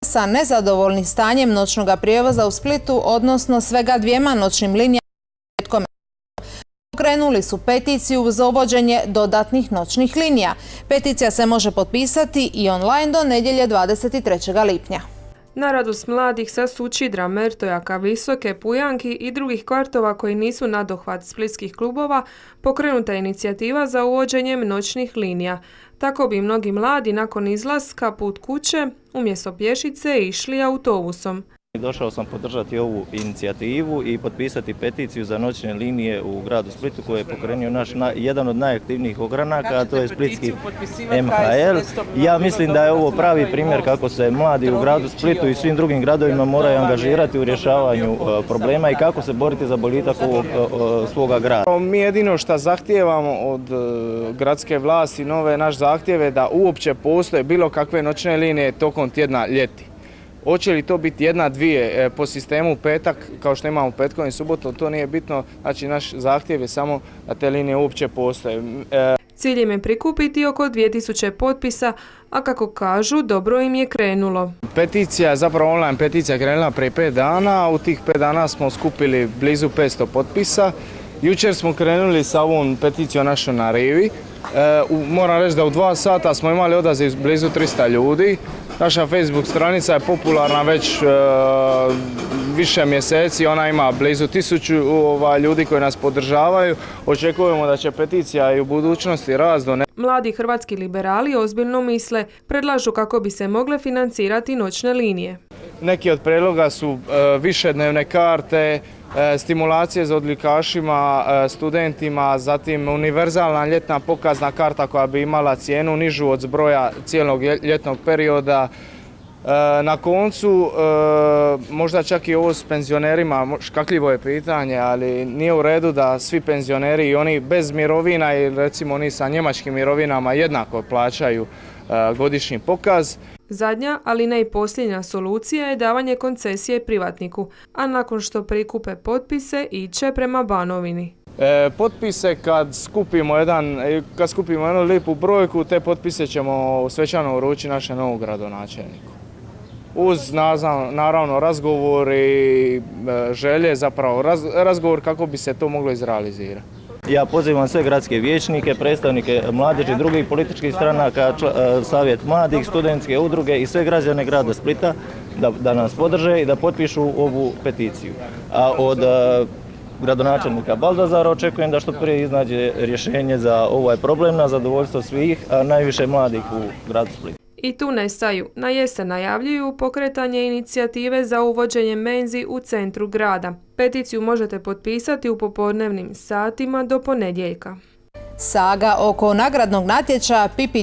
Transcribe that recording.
sa nezadovoljni stanjem noćnog prijevoza u Splitu, odnosno svega 2 noćnim linijama. Pokrenuli su peticiju za uvođenje dodatnih noćnih linija. Peticija se može potpisati i online do nedjelje 23. lipnja. Na radost mladih sa Sućidra, Mertojaka, Visoke, Pujanki i drugih kvartova koji nisu na dohvat splitskih klubova, pokrenuta je inicijativa za uvođenjem noćnih linija. Tako bi mnogi mladi nakon izlaska put kuće umjesto pješice išli autobusom. Došao sam podržati ovu inicijativu i potpisati peticiju za noćne linije u gradu Splitu koje je pokrenuo jedan od najaktivnijih ogranaka, a to je splitski MHL. Ja mislim da je ovo pravi primjer kako se mladi u gradu Splitu i svim drugim gradovima moraju angažirati u rješavanju problema i kako se boriti za boljitak ovog svoga grada. Mi jedino što zahtijevamo od gradske vlasti, naš zahtjev je da uopće postoje bilo kakve noćne linije tokom tjedna ljeti. Hoće li to biti 1, 2 po sistemu petak, kao što imamo petkom i subotom, to nije bitno. Znači, naš zahtjev je samo da te linije uopće postoje. Cilj im je prikupiti oko 2000 potpisa, a kako kažu, dobro im je krenulo. Peticija, zapravo online peticija krenula prije 5 dana, u tih 5 dana smo skupili blizu 500 potpisa. Jučer smo krenuli sa ovom peticijom našom na rivi. Moram reći da u 2 sata smo imali odaziv blizu 300 ljudi. Naša Facebook stranica je popularna već više mjeseci, ona ima blizu 1000 ljudi koji nas podržavaju. Očekujemo da će peticija i u budućnosti rasti. Mladi hrvatski liberali ozbiljno misle, predlažu kako bi se mogle financirati noćne linije. Neki od prijedloga su višednevne karte, stimulacije za odlikašima, studentima, zatim univerzalna ljetna pokazna karta koja bi imala cijenu nižu od zbroja cijelog ljetnog perioda. Na koncu, možda čak i ovo s penzionerima, škakljivo je pitanje, ali nije u redu da svi penzioneri i oni bez mirovina i recimo oni sa njemačkim mirovinama jednako plaćaju godišnji pokaz. Zadnja, ali ne i posljednja solucija je davanje koncesije privatniku, a nakon što prikupe potpise iće prema Banovini. Potpise kad skupimo jednu lipu brojku, te potpise ćemo svečano uručiti našem novom gradonačelniku. Uz naravno razgovor i želje, zapravo razgovor kako bi se to moglo izrealizirati. Ja pozivam sve gradske vijećnike, predstavnike mladeži, drugih političkih stranaka, savjet mladih, studentske udruge i sve građane grada Splita da nas podrže i da potpišu ovu peticiju. A od gradonačelnika Baldazara očekujem da što prije iznađe rješenje za ovaj problem na zadovoljstvo svih, a najviše mladih u gradu Splitu. I tu ne staju. Na jesen najavljuju pokretanje inicijative za uvođenje menzi u centru grada. Peticiju možete potpisati u popodnevnim satima do ponedjeljka. Saga oko nagradnog natječaja Pipi